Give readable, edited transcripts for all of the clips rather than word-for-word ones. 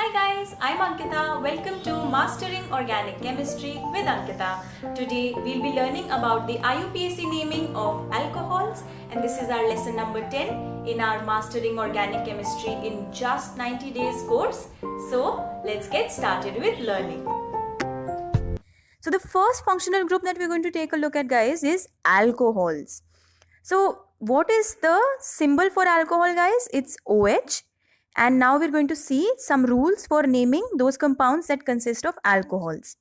Hi guys, I'm Ankita. Welcome to Mastering Organic Chemistry with Ankita. Today we'll be learning about the IUPAC naming of alcohols, and this is our lesson number 10 in our Mastering Organic Chemistry in just 90 days course. So let's get started with learning. So the first functional group that we're going to take a look at, guys, is alcohols. So what is the symbol for alcohol, guys? It's OH. And now we're going to see some rules for naming those compounds that consist of alcohols.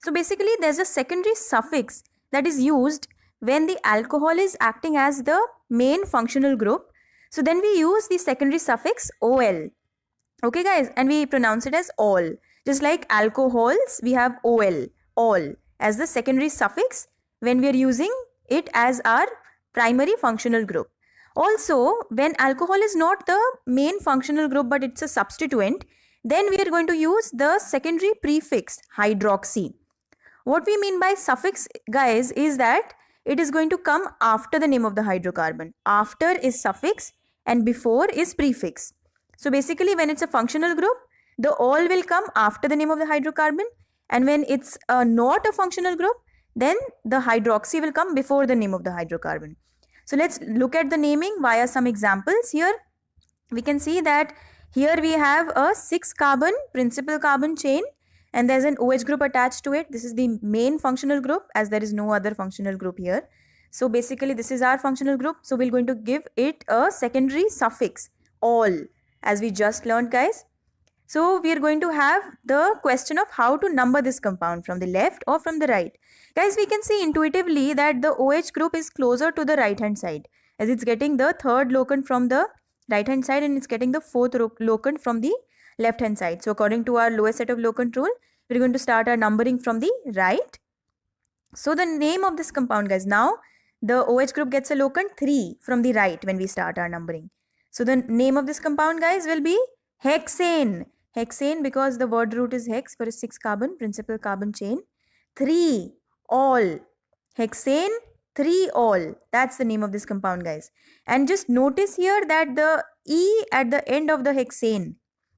So basically there's a secondary suffix that is used when the alcohol is acting as the main functional group. So then we use the secondary suffix OL. Okay guys, and we pronounce it as all. Just like alcohols, we have OL, all, as the secondary suffix when we are using it as our primary functional group. Also, when alcohol is not the main functional group but it's a substituent, then we are going to use the secondary prefix hydroxy. What we mean by suffix, guys, is that it is going to come after the name of the hydrocarbon. After is suffix and before is prefix. So basically when it's a functional group, the all will come after the name of the hydrocarbon, and when it's not a functional group, then the hydroxy will come before the name of the hydrocarbon. So let's look at the naming via some examples. Here we can see that here we have a 6 carbon principal carbon chain and there's an OH group attached to it. This is the main functional group as there is no other functional group here. So basically this is our functional group. So we're going to give it a secondary suffix, all, as we just learned, guys. So we are going to have the question of how to number this compound, from the left or from the right. Guys, we can see intuitively that the OH group is closer to the right hand side, as it's getting the third locant from the right hand side and it's getting the fourth locant from the left hand side. So according to our lowest set of locant rule, we're going to start our numbering from the right. So the name of this compound, guys, now the OH group gets a locant 3 from the right when we start our numbering. So the name of this compound, guys, will be hexane. Hexane, because the word root is hex for a 6 carbon principal carbon chain. 3 all. Hexane 3 all. That's the name of this compound, guys. And just notice here that the E at the end of the hexane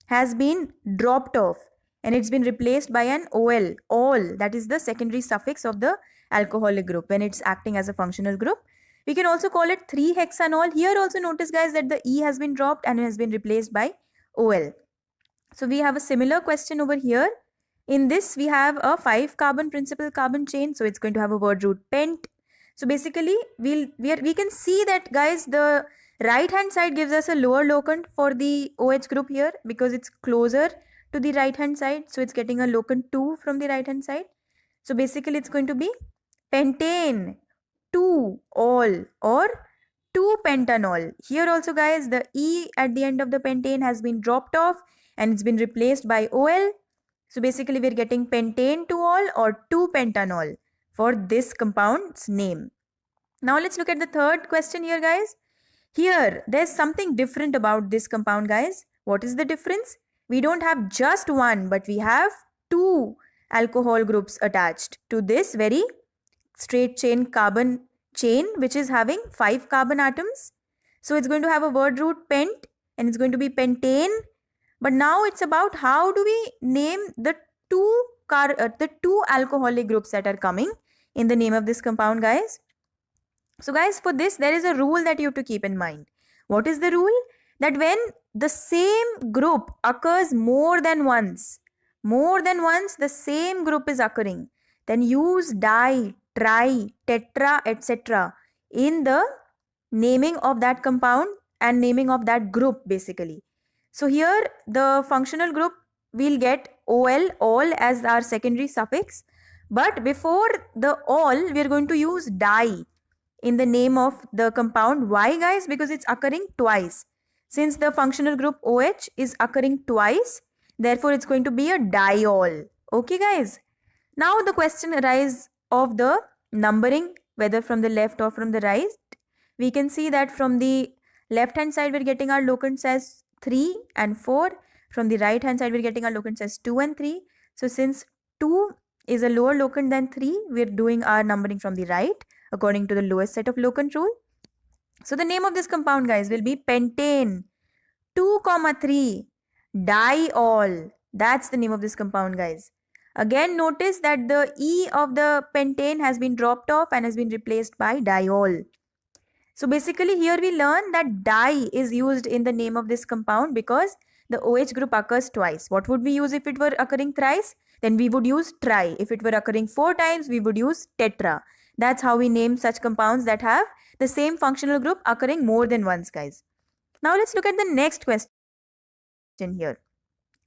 has been dropped off and it's been replaced by an OL, all. That is the secondary suffix of the alcoholic group when it's acting as a functional group. We can also call it 3-hexanol. Here also notice, guys, that the E has been dropped and has been replaced by OL. So we have a similar question over here. In this we have a 5 carbon principal carbon chain, so it's going to have a word root pent. So basically we can see that, guys, the right hand side gives us a lower locant for the OH group here because it's closer to the right hand side, so it's getting a locant 2 from the right hand side. So basically it's going to be pentane 2 all or 2-pentanol. Here also, guys, the E at the end of the pentane has been dropped off and it's been replaced by OL. So basically we're getting pentane 2-all or 2-pentanol for this compound's name. Now let's look at the third question here, guys. Here there's something different about this compound, guys. What is the difference? We don't have just one, but we have 2 alcohol groups attached to this very straight chain carbon chain, which is having 5 carbon atoms. So it's going to have a word root pent and it's going to be pentane. But now it's about how do we name the two alcoholic groups that are coming in the name of this compound, guys. So guys, for this there is a rule that you have to keep in mind. What is the rule? That when the same group occurs more than once, the same group is occurring, then use di, tri, tetra, etc. in the naming of that compound and naming of that group basically. So here the functional group will get OL, all, as our secondary suffix, but before the all we are going to use di in the name of the compound. Why, guys? Because it's occurring twice. Since the functional group OH is occurring twice, therefore it's going to be a diol. Okay, guys? Now the question arises of the numbering, whether from the left or from the right. We can see that from the left hand side we're getting our locants as 3 and 4. From the right hand side we're getting our locants as 2 and 3. So since 2 is a lower locant than 3, we're doing our numbering from the right according to the lowest set of locant rule. So the name of this compound, guys, will be pentane 2, 3 diol That's the name of this compound, guys. Again, notice that the E of the pentane has been dropped off and has been replaced by diol. So basically here we learn that di is used in the name of this compound because the OH group occurs twice. What would we use if it were occurring thrice? Then we would use tri. If it were occurring 4 times, we would use tetra. That's how we name such compounds that have the same functional group occurring more than once, guys. Now let's look at the next question here.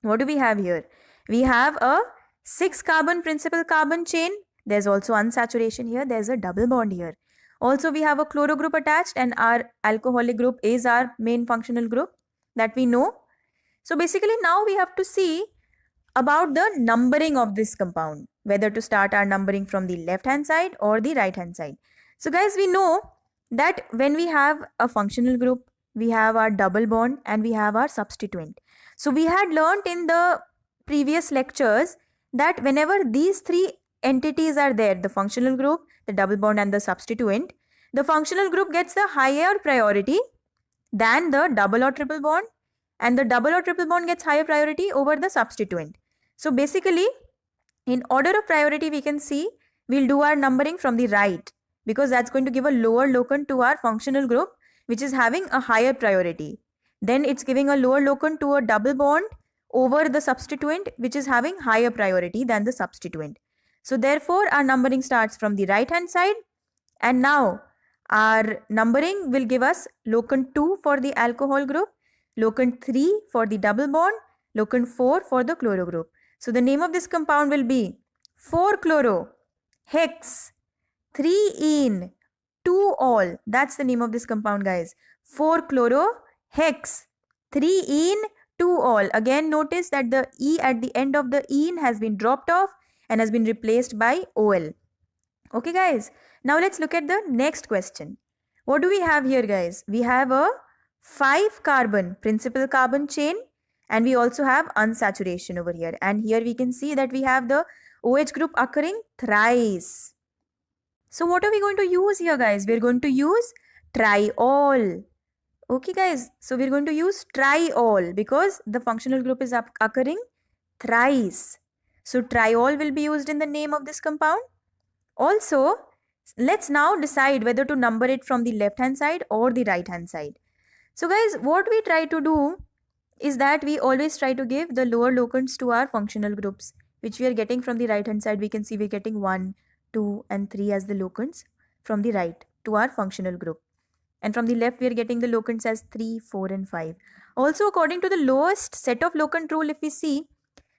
What do we have here? We have a 6 carbon principal carbon chain. There's also unsaturation here. There's a double bond here. Also, we have a chloro group attached, and our alcoholic group is our main functional group that we know. So basically now we have to see about the numbering of this compound, whether to start our numbering from the left hand side or the right hand side. So guys, we know that when we have a functional group, we have our double bond and we have our substituent. So we had learnt in the previous lectures that whenever these three entities are there, the functional group, the double bond and the substituent, the functional group gets the higher priority than the double or triple bond, and the double or triple bond gets higher priority over the substituent. So basically, in order of priority, we can see we'll do our numbering from the right because that's going to give a lower locant to our functional group which is having a higher priority. Then it's giving a lower locant to a double bond over the substituent which is having higher priority than the substituent. So therefore, our numbering starts from the right hand side, and now our numbering will give us locant 2 for the alcohol group, locant 3 for the double bond, locant 4 for the chloro group. So the name of this compound will be 4-chloro, hex, 3-ene, 2-ol. That's the name of this compound, guys. 4-chloro, hex, 3-ene, 2-ol. Again, notice that the E at the end of the ene has been dropped off and has been replaced by OL. Okay, guys. Now let's look at the next question. What do we have here, guys? We have a 5 carbon principal carbon chain, and we also have unsaturation over here. And here we can see that we have the OH group occurring thrice. So what are we going to use here, guys? We're going to use triol. Okay, guys. So we're going to use triol because the functional group is occurring thrice. So triol will be used in the name of this compound. Also, let's now decide whether to number it from the left hand side or the right hand side. So guys, what we try to do is that we always try to give the lower locants to our functional groups, which we are getting from the right hand side. We can see we're getting 1, 2 and 3 as the locants from the right to our functional group. And from the left, we are getting the locants as 3, 4 and 5. Also, according to the lowest set of locant rule, if we see,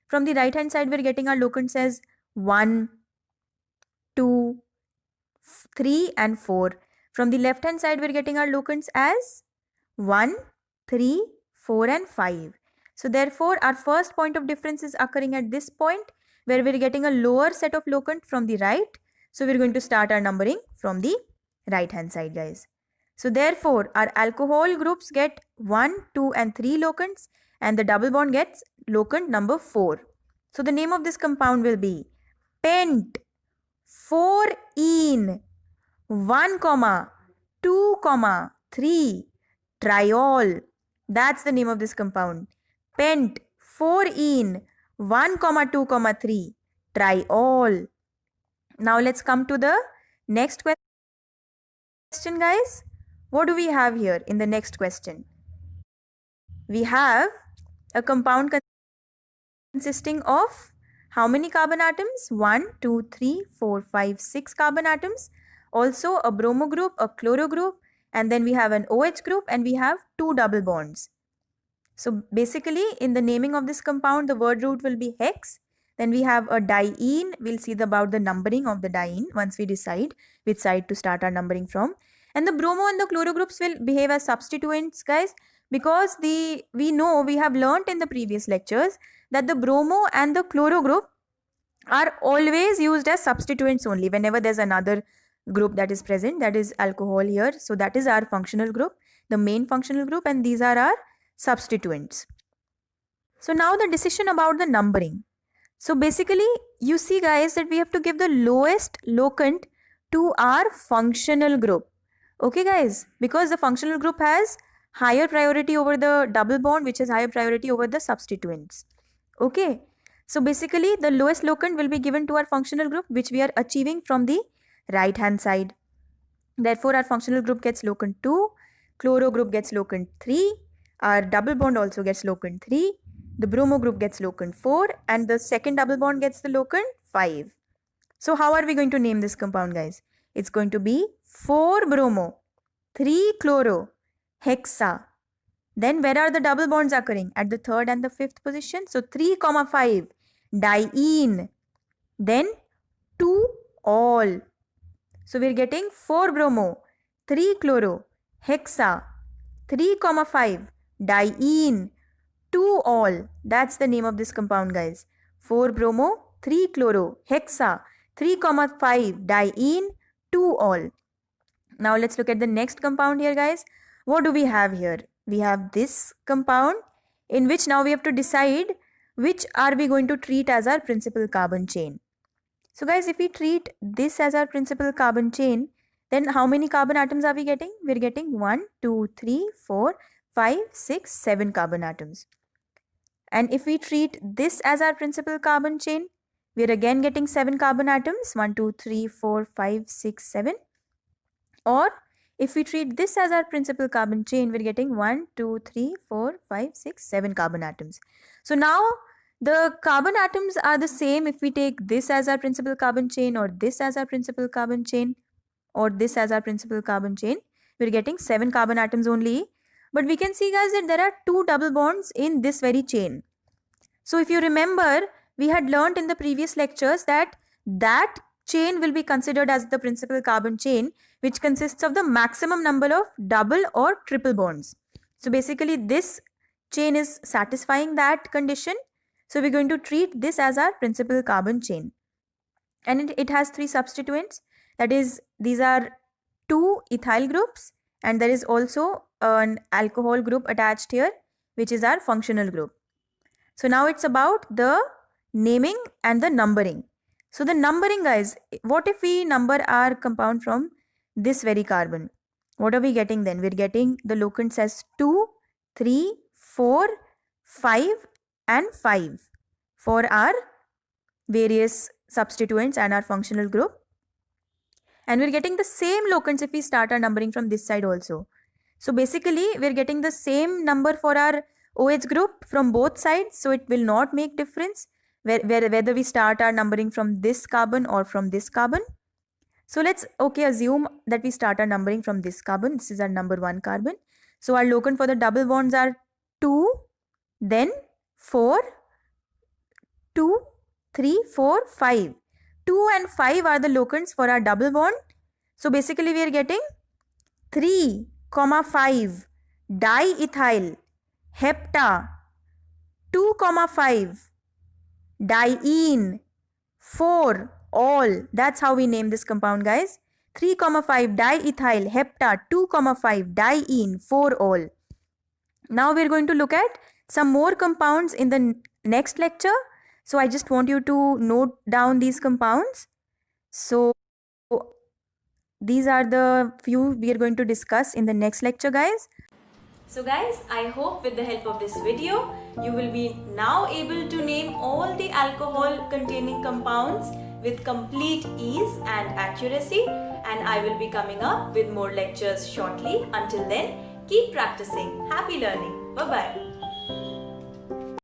from the right hand side, we're getting our locants as 1, 2, 3 and 4. From the left hand side, we're getting our locants as 1, 3, 4 and 5. So therefore, our first point of difference is occurring at this point where we're getting a lower set of locant from the right. So we're going to start our numbering from the right hand side, guys. So therefore, our alcohol groups get 1, 2 and 3 locants, and the double bond gets locant number 4. So the name of this compound will be pent 4-ene 1, 2, 3 triol. That's the name of this compound. Pent 4-ene 1, 2, 3 triol. Now let's come to the next question, guys. What do we have here in the next question? We have a compound consisting of how many carbon atoms? 1, 2, 3, 4, 5, 6 carbon atoms. Also a bromo group, a chloro group, and then we have an OH group, and we have 2 double bonds. So basically, in the naming of this compound, the word root will be hex. Then we have a diene. We'll see about the numbering of the diene once we decide which side to start our numbering from. And the bromo and the chloro groups will behave as substituents, guys, because we have learnt in the previous lectures that the bromo and the chloro group are always used as substituents only whenever there's another group that is present, that is alcohol here. So that is our functional group, the main functional group, and these are our substituents. So now the decision about the numbering. So basically, you see, guys, that we have to give the lowest locant to our functional group. Okay, guys, because the functional group has higher priority over the double bond, which has higher priority over the substituents. Okay. So basically the lowest locant will be given to our functional group, which we are achieving from the right hand side. Therefore our functional group gets locant 2, chloro group gets locant 3, our double bond also gets locant 3, the bromo group gets locant 4, and the second double bond gets the locant 5. So how are we going to name this compound, guys? It's going to be 4 bromo, 3 chloro, hexa. Then where are the double bonds occurring? At the third and the fifth position. So 3, 5, diene. Then 2 all. So we're getting 4 bromo, 3 chloro, hexa, 3, 5, diene, 2 all. That's the name of this compound, guys. 4 bromo, 3 chloro, hexa, 3, 5, diene, 2 all. Now let's look at the next compound here, guys. What do we have here? We have this compound, in which now we have to decide which are we going to treat as our principal carbon chain. So guys, if we treat this as our principal carbon chain, then how many carbon atoms are we getting? We're getting 1, 2, 3, 4, 5, 6, 7 carbon atoms. And if we treat this as our principal carbon chain, we're again getting 7 carbon atoms, 1, 2, 3, 4, 5, 6, 7. Or if we treat this as our principal carbon chain, we're getting 1, 2, 3, 4, 5, 6, 7 carbon atoms. So now the carbon atoms are the same if we take this as our principal carbon chain, or this as our principal carbon chain, or this as our principal carbon chain. We're getting 7 carbon atoms only. But we can see, guys, that there are 2 double bonds in this very chain. So if you remember, we had learnt in the previous lectures that chain will be considered as the principal carbon chain, which consists of the maximum number of double or triple bonds. So basically this chain is satisfying that condition. So we're going to treat this as our principal carbon chain. And it has 3 substituents. That is, these are 2 ethyl groups, and there is also an alcohol group attached here, which is our functional group. So now it's about the naming and the numbering. So the numbering, guys, what if we number our compound from this very carbon? What are we getting then? We're getting the locants as 2, 3, 4, 5 and 5 for our various substituents and our functional group. And we're getting the same locants if we start our numbering from this side also. So basically we're getting the same number for our OH group from both sides, so it will not make difference whether we start our numbering from this carbon or from this carbon. So let's assume that we start our numbering from this carbon. This is our number 1 carbon. So our locant for the double bonds are 2, then 4, 2, 3, 4, 5. 2 and 5 are the locants for our double bond. So basically we are getting 3, 5 diethyl hepta, 2, 5 diene, 4 all. That's how we name this compound, guys. 3, 5 diethyl hepta, 2, 5 diene, 4 all. Now we're going to look at some more compounds in the next lecture. So I just want you to note down these compounds. So these are the few we are going to discuss in the next lecture, guys. So guys, I hope with the help of this video, you will be now able to name all the alcohol containing compounds with complete ease and accuracy, and I will be coming up with more lectures shortly. Until then, keep practicing. Happy learning. Bye-bye.